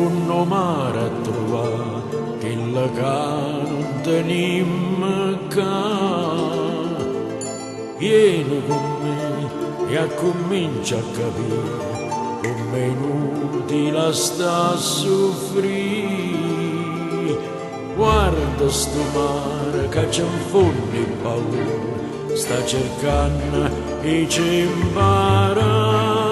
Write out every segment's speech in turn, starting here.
funno mare a trovare che la che non tenim ca. Vieni con me e comincia a capire come è inutile sta a soffrire. Guarda sto mare che c'è un fondo in paura, sta cercando e ci impara.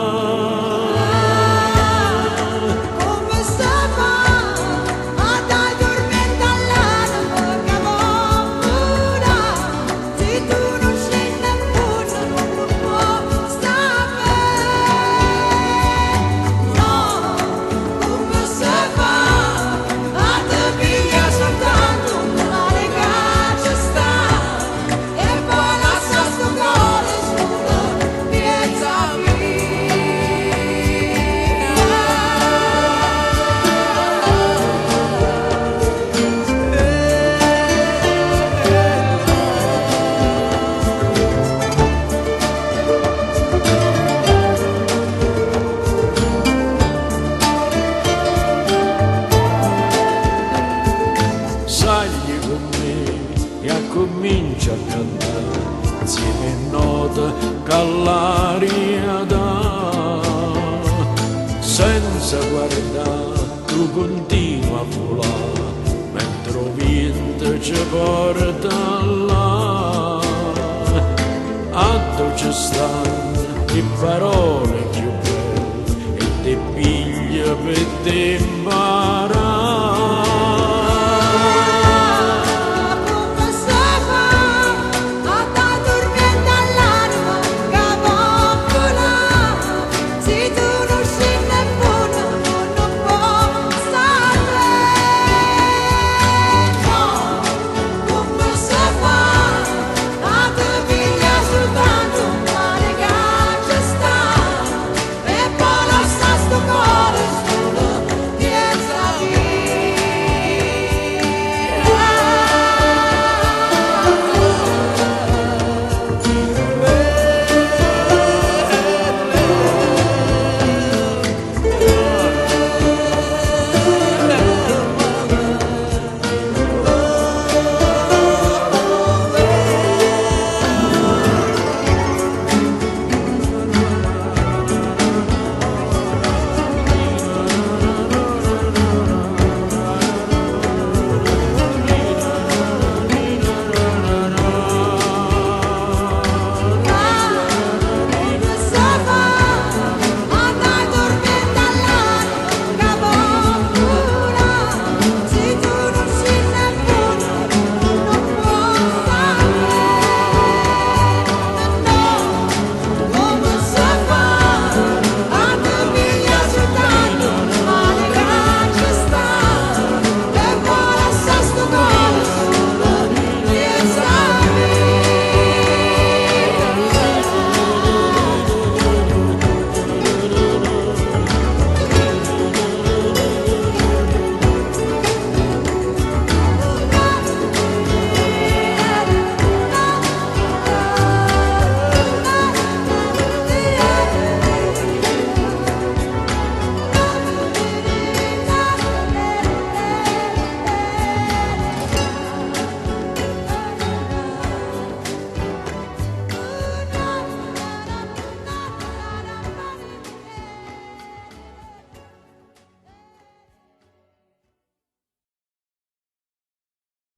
Salgli con me e comincia a cantare insieme a note che l'aria dà. Senza guardare tu continua a volare mentre il vento ci porta là. A tu ci stanno le parole più belle e te piglia per te